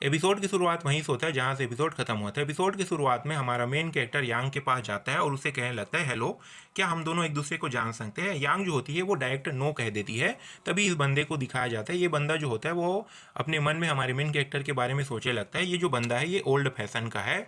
Episode की शुरुआत वहीं से होता है जहाँ से एपिसोड खत्म हुआ था। एपिसोड की शुरुआत में हमारा मेन कैरेक्टर यांग के पास जाता है और उसे कहने लगता है, हेलो, क्या हम दोनों एक दूसरे को जान सकते हैं। यांग जो होती है वो डायरेक्ट नो कह देती है। तभी इस बंदे को दिखाया जाता है। ये बंदा जो होता है वो अपने मन में हमारे मेन कैरेक्टर के बारे में सोचने लगता है, ये जो बंदा है ये ओल्ड फैशन का है,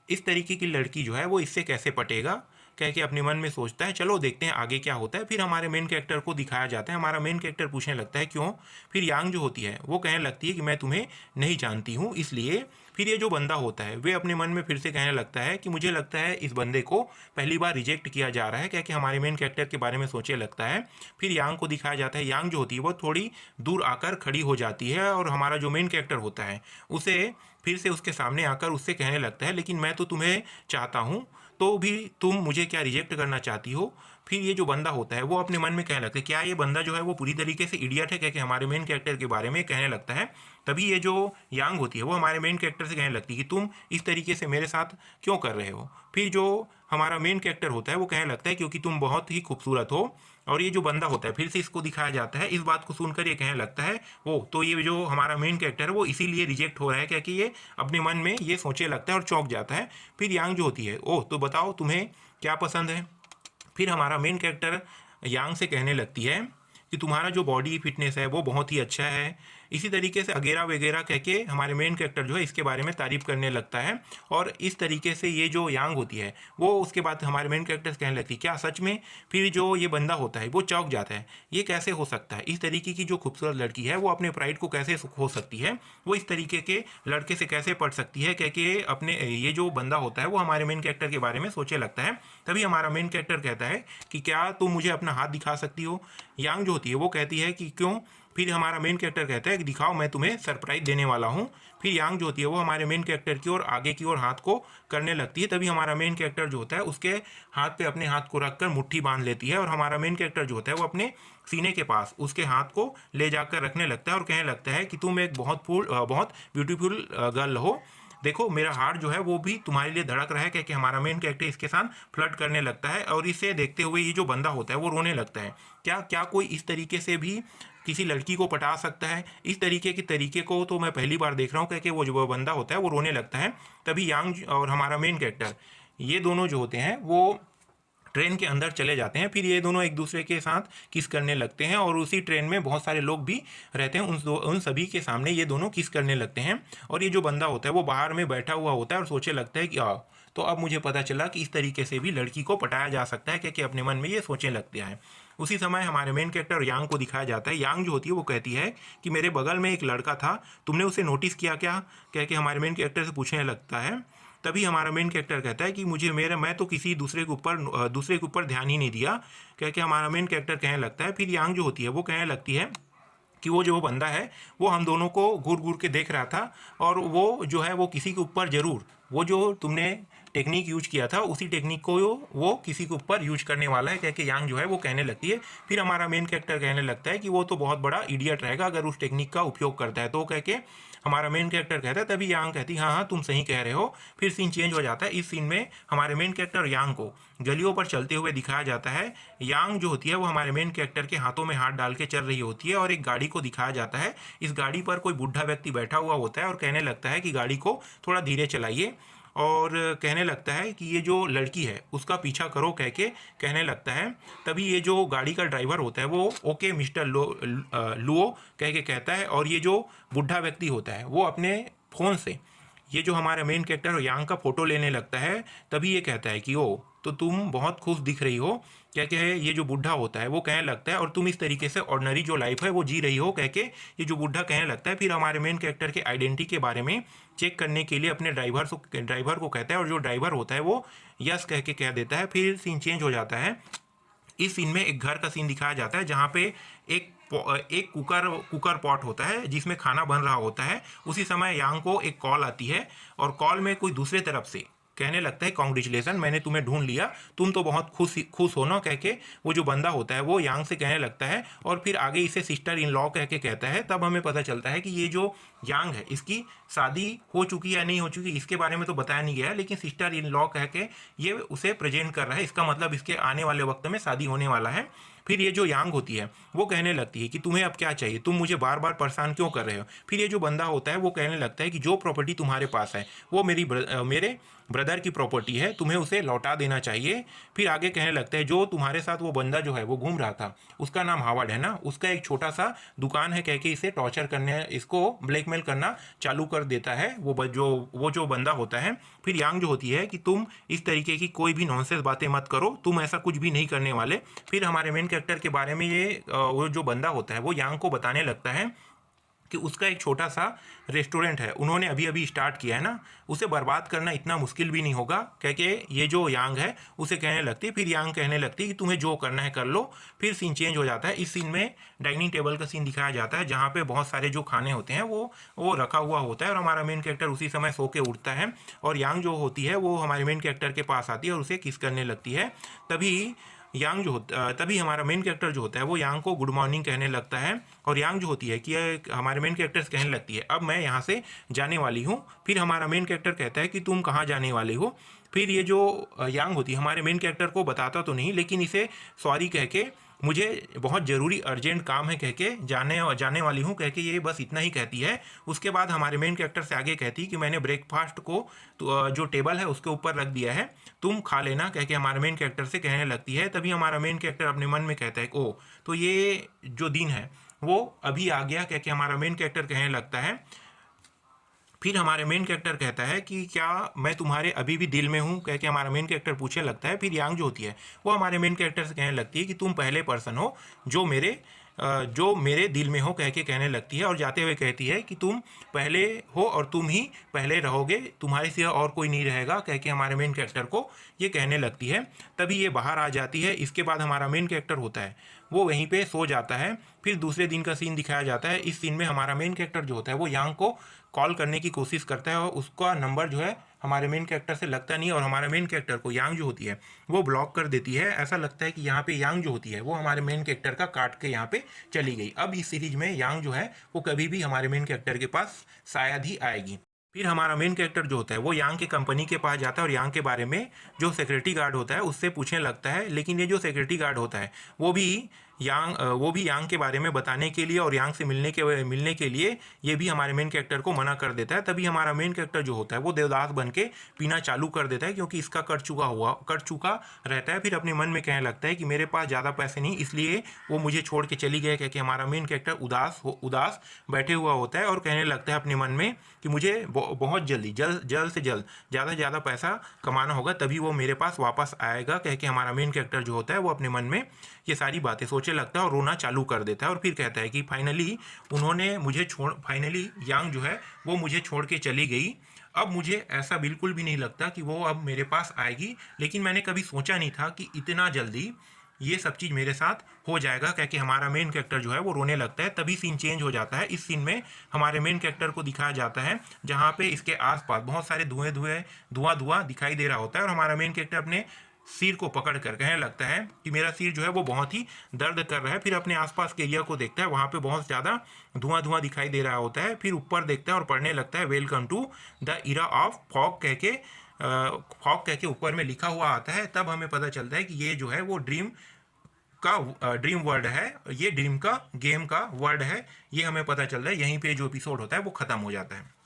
इस तरीके की लड़की जो है वो इससे कैसे पटेगा, कह के अपने मन में सोचता है। चलो देखते हैं आगे क्या होता है। फिर हमारे मेन कैरेक्टर को दिखाया जाता है। हमारा मेन कैरेक्टर पूछने लगता है क्यों। फिर यांग जो होती है वो कहने लगती है कि मैं तुम्हें नहीं जानती हूँ इसलिए। फिर ये जो बंदा होता है वे अपने मन में फिर से कहने लगता है कि मुझे लगता है इस बंदे को पहली बार रिजेक्ट किया जा रहा है, क्या कि हमारे मेन कैरेक्टर के बारे में सोचने लगता है। फिर यांग को दिखाया जाता है। यांग जो होती है वो थोड़ी दूर आकर खड़ी हो जाती है और हमारा जो मेन कैरेक्टर होता है उसे फिर से उसके सामने आकर उससे कहने लगता है, लेकिन मैं तो तुम्हें चाहता हूँ, तो भी तुम मुझे क्या रिजेक्ट करना चाहती हो। फिर ये जो बंदा होता है वो अपने मन में कहने लगता है, क्या ये बंदा जो है वो पूरी तरीके से इडियट है, क्या कि हमारे मेन कैरेक्टर के बारे में कहने लगता है। तभी ये जो यांग होती है वो हमारे मेन कैरेक्टर से कहने लगती है कि तुम इस तरीके से मेरे साथ क्यों कर रहे हो। फिर जो हमारा मेन कैरेक्टर होता है वो कहने लगता है क्योंकि तुम बहुत ही खूबसूरत हो। और ये जो बंदा होता है फिर से इसको दिखाया जाता है। इस बात को सुनकर ये कहने लगता है, वो तो ये जो हमारा मेन कैरेक्टर है वो इसीलिए रिजेक्ट हो रहा है, क्या कि ये अपने मन में ये सोचने लगता है और चौंक जाता है। फिर यांग जो होती है, ओह तो बताओ तुम्हें क्या पसंद है। फिर हमारा मेन कैरेक्टर यांग से कहने लगती है कि तुम्हारा जो बॉडी फिटनेस है वो बहुत ही अच्छा है। इसी तरीके से अगेरा वगैरह कह के हमारे मेन कैरेक्टर जो है इसके बारे में तारीफ करने लगता है। और इस तरीके से ये जो यांग होती है वो उसके बाद हमारे मेन कैरेक्टर से कहने लगती है, क्या सच में। फिर जो ये बंदा होता है वो चौंक जाता है, ये कैसे हो सकता है, इस तरीके की जो खूबसूरत लड़की है वो अपने प्राइड को कैसे खो सकती है, वो इस तरीके के लड़के से कैसे पढ़ सकती है, कह के अपने ये जो बंदा होता है वो हमारे मेन कैरेक्टर के बारे में सोचने लगता है। तभी हमारा मेन कैरेक्टर कहता है कि क्या तुम मुझे अपना हाथ दिखा सकती हो। यांग जो होती है वो कहती है कि क्यों। फिर हमारा मेन कैरेक्टर कहता है कि दिखाओ, मैं तुम्हें सरप्राइज देने वाला हूँ। फिर यांग जो होती है वो हमारे मेन कैरेक्टर की ओर आगे की ओर हाथ को करने लगती है। तभी हमारा मेन कैरेक्टर जो होता है उसके हाथ पे अपने हाथ को रखकर मुट्ठी बांध लेती है और हमारा मेन कैरेक्टर जो होता है वो अपने सीने के पास उसके हाथ को ले जाकर रखने लगता है और कहने लगता है कि तुम एक बहुत ब्यूटीफुल गर्ल हो। देखो मेरा हार्ट जो है वो भी तुम्हारे लिए धड़क रहा है, क्योंकि हमारा मेन कैरेक्टर इसके साथ फ्लर्ट करने लगता है। और इसे देखते हुए ये जो बंदा होता है वो रोने लगता है। क्या क्या कोई इस तरीके से भी किसी लड़की को पटा सकता है। इस तरीके के तरीके को तो मैं पहली बार देख रहा हूँ, क्योंकि वो जो बंदा होता है वो रोने लगता है। तभी यांग और हमारा मेन कैरेक्टर ये दोनों जो होते हैं वो ट्रेन के अंदर चले जाते हैं। फिर ये दोनों एक दूसरे के साथ किस करने लगते हैं और उसी ट्रेन में बहुत सारे लोग भी रहते हैं। उन सभी के सामने ये दोनों किस करने लगते हैं। और ये जो बंदा होता है वो बाहर में बैठा हुआ होता है और सोचने लगता है कि आओ, तो अब मुझे पता चला कि इस तरीके से भी लड़की को पटाया जा सकता है, क्योंकि अपने मन में ये सोचने लगता है। उसी समय हमारे मेन कैरेक्टर यांग को दिखाया जाता है। यांग जो होती है वो कहती है कि मेरे बगल में एक लड़का था, तुमने उसे नोटिस किया क्या, कह के हमारे मेन कैरेक्टर से पूछने लगता है। तभी हमारा मेन कैरेक्टर कहता है कि मैं तो किसी दूसरे के ऊपर ध्यान ही नहीं दिया, कह के हमारा मेन कैरेक्टर कहने लगता है। फिर यांग जो होती है वो कहने लगती है कि वो जो बंदा है वो हम दोनों को घूर घूर के देख रहा था और वो जो है वो किसी के ऊपर ज़रूर, वो जो तुमने टेक्निक यूज किया था उसी टेक्निक को वो किसी के ऊपर यूज करने वाला है, कह के यांग जो है वो कहने लगती है। फिर हमारा मेन कैरेक्टर कहने लगता है कि वो तो बहुत बड़ा इडियट रहेगा अगर उस टेक्निक का उपयोग करता है, तो कह के हमारा मेन कैरेक्टर कहता है। तभी यांग कहती है, हाँ हाँ तुम सही कह रहे हो। फिर सीन चेंज हो जाता है। इस सीन में हमारे मेन कैरेक्टर यांग को गलियों पर चलते हुए दिखाया जाता है। यांग जो होती है वो हमारे मेन कैरेक्टर के हाथों में हाथ डाल के चल रही होती है और एक गाड़ी को दिखाया जाता है। इस गाड़ी पर कोई बुढ़ा व्यक्ति बैठा हुआ होता है और कहने लगता है कि गाड़ी को थोड़ा धीरे चलाइए, और कहने लगता है कि ये जो लड़की है उसका पीछा करो, कह के कहने लगता है। तभी ये जो गाड़ी का ड्राइवर होता है वो ओके मिस्टर लुओ कह के कहता है और ये जो बुढ़ा व्यक्ति होता है वो अपने फ़ोन से ये जो हमारा मेन कैरेक्टर यांग का फ़ोटो लेने लगता है। तभी ये कहता है कि ओ तो तुम बहुत खुश दिख रही हो, क्या क्या है। ये जो बुढ़ा होता है वो कहने लगता है और तुम इस तरीके से ऑर्डिनरी जो लाइफ है वो जी रही हो, कह के ये जो बुढ़ा कहने लगता है। फिर हमारे मेन कैरेक्टर के आइडेंटिटी के बारे में चेक करने के लिए अपने ड्राइवर को कहता है और जो ड्राइवर होता है वो यस कह के कह देता है। फिर सीन चेंज हो जाता है। इस सीन में एक घर का सीन दिखाया जाता है जहाँ पे एक कुकर पॉट होता है जिसमें खाना बन रहा होता है। उसी समय यांग को एक कॉल आती है और कॉल में कोई दूसरे तरफ से कहने लगता है कॉन्ग्रेचुलेसन, मैंने तुम्हें ढूंढ लिया, तुम तो बहुत खुश हो ना, कह के वो जो बंदा होता है वो यांग से कहने लगता है और फिर आगे इसे सिस्टर इन लॉ कह के कहता है। तब हमें पता चलता है कि ये जो यांग है इसकी शादी हो चुकी है या नहीं हो चुकी इसके बारे में तो बताया नहीं गया, लेकिन सिस्टर इन लॉ कह के ये उसे प्रेजेंट कर रहा है। इसका मतलब इसके आने वाले वक्त में शादी होने वाला है। फिर ये जो यांग होती है वो कहने लगती है कि तुम्हें अब क्या चाहिए, तुम मुझे बार बार परेशान क्यों कर रहे हो। फिर ये जो बंदा होता है वो कहने लगता है कि जो प्रॉपर्टी तुम्हारे पास है वो मेरे ब्रदर की प्रॉपर्टी है, तुम्हें उसे लौटा देना चाहिए। फिर आगे कहने लगता है जो तुम्हारे साथ वो बंदा जो है वो घूम रहा था उसका नाम हावर्ड है ना, उसका एक छोटा सा दुकान है, कह के इसे टॉर्चर करने, इसको ब्लैकमेल करना चालू कर देता है वो जो बंदा होता है। फिर यांग जो होती है कि तुम इस तरीके की कोई भी नॉनसेंस बातें मत करो, तुम ऐसा कुछ भी नहीं करने वाले। फिर हमारे मेन कैरेक्टर के बारे में वो जो बंदा होता है वो यांग को बताने लगता है कि उसका एक छोटा सा रेस्टोरेंट है, उन्होंने अभी अभी स्टार्ट किया है ना, उसे बर्बाद करना इतना मुश्किल भी नहीं होगा, कह के ये जो यांग है उसे कहने लगती है। फिर यांग कहने लगती है कि तुम्हें जो करना है कर लो। फिर सीन चेंज हो जाता है। इस सीन में डाइनिंग टेबल का सीन दिखाया जाता है जहाँ पे बहुत सारे जो खाने होते हैं वो रखा हुआ होता है और हमारा मेन कैरेक्टर उसी समय सो के उठता है और यांग जो होती है वो हमारे मेन कैरेक्टर के पास आती है और उसे किस करने लगती है। तभी हमारा मेन कैरेक्टर जो होता है वो यांग को गुड मॉर्निंग कहने लगता है और यांग जो होती है कि हमारे मेन कैरेक्टर से कहने लगती है अब मैं यहाँ से जाने वाली हूँ। फिर हमारा मेन कैरेक्टर कहता है कि तुम कहाँ जाने वाले हो। फिर ये जो यांग होती है हमारे मेन कैरेक्टर को बताता तो नहीं, लेकिन इसे सॉरी कह के मुझे बहुत ज़रूरी अर्जेंट काम है कह के जाने वाली हूँ कह के ये बस इतना ही कहती है। उसके बाद हमारे मेन कैरेक्टर से आगे कहती है कि मैंने ब्रेकफास्ट को जो टेबल है उसके ऊपर रख दिया है, तुम खा लेना कह के हमारे मेन कैरेक्टर से कहने लगती है। तभी हमारा मेन कैरेक्टर अपने मन में कहता है ओ तो ये जो दिन है वो अभी आ गया कह के हमारा मेन कैरेक्टर कहने लगता है। फिर हमारे मेन कैरेक्टर कहता है कि क्या मैं तुम्हारे अभी भी दिल में हूँ कह के हमारा मेन कैरेक्टर पूछने लगता है। फिर यांग जो होती है वो हमारे मेन कैरेक्टर से कहने लगती है कि तुम पहले पर्सन हो जो मेरे दिल में हो कह के कहने लगती है और जाते हुए कहती है कि तुम पहले हो और तुम ही पहले रहोगे, तुम्हारे सिवा और कोई नहीं रहेगा कह के हमारे मेन कैरेक्टर को ये कहने लगती है। तभी ये बाहर आ जाती है। इसके बाद हमारा मेन कैरेक्टर होता है वो वहीं पे सो जाता है। फिर दूसरे दिन का सीन दिखाया जाता है। इस सीन में हमारा मेन कैरेक्टर जो होता है वो यांग को कॉल करने की कोशिश करता है और उसका नंबर जो है हमारे मेन कैरेक्टर से लगता नहीं और हमारे मेन कैरेक्टर को यांग जो होती है वो ब्लॉक कर देती है। ऐसा लगता है कि यहाँ पे यांग जो होती है वो हमारे मेन कैरेक्टर का काट के यहाँ पे चली गई। अब इस सीरीज में यांग जो है वो कभी भी हमारे मेन कैरेक्टर के पास शायद ही आएगी। फिर हमारा मेन कैरेक्टर जो होता है वो यांग के कंपनी के पास जाता है और यांग के बारे में जो सिक्योरिटी गार्ड होता है उससे पूछने लगता है। लेकिन ये जो सिक्योरिटी गार्ड होता है वो भी यांग के बारे में बताने के लिए और यांग से मिलने के लिए ये भी हमारे मेन कैरेक्टर को मना कर देता है। तभी हमारा मेन कैरेक्टर जो होता है वो देवदास बन के पीना चालू कर देता है क्योंकि इसका कट चुका रहता है। फिर अपने मन में कहने लगता है कि मेरे पास ज़्यादा पैसे नहीं, इसलिए वो मुझे छोड़ के चली गए क्योंकि हमारा मेन कैरेक्टर उदास बैठे हुआ होता है और कहने लगता है अपने मन में कि मुझे बहुत जल्द से जल्द ज़्यादा से ज़्यादा पैसा कमाना होगा, तभी वो मेरे पास वापस आएगा कह के हमारा मेन कैरेक्टर जो होता है वो अपने मन में ये सारी बातें सोचने लगता है और रोना चालू कर देता है। और फिर कहता है कि फाइनली यांग जो है वो मुझे छोड़ के चली गई। अब मुझे ऐसा बिल्कुल भी नहीं लगता कि वो अब मेरे पास आएगी, लेकिन मैंने कभी सोचा नहीं था कि इतना जल्दी ये सब चीज़ मेरे साथ हो जाएगा कह के हमारा मेन कैरेक्टर जो है वो रोने लगता है। तभी सीन चेंज हो जाता है। इस सीन में हमारे मेन कैरेक्टर को दिखाया जाता है जहाँ पे इसके आसपास बहुत सारे धुआं दिखाई दे रहा होता है और हमारा मेन कैरेक्टर अपने सिर को पकड़ कर कहने लगता है कि मेरा सिर जो है वो बहुत ही दर्द कर रहा है। फिर अपने आसपास के एरिया को देखता है, वहाँ पे बहुत ज़्यादा धुआं दिखाई दे रहा होता है। फिर ऊपर देखता है और पढ़ने लगता है welcome to the era of fog कह के ऊपर में लिखा हुआ आता है। तब हमें पता चलता है कि ये जो है वो ड्रीम वर्ड है, ये ड्रीम का गेम का वर्ड है। ये हमें पता चलता है। यहीं पे जो एपिसोड होता है वो ख़त्म हो जाता है।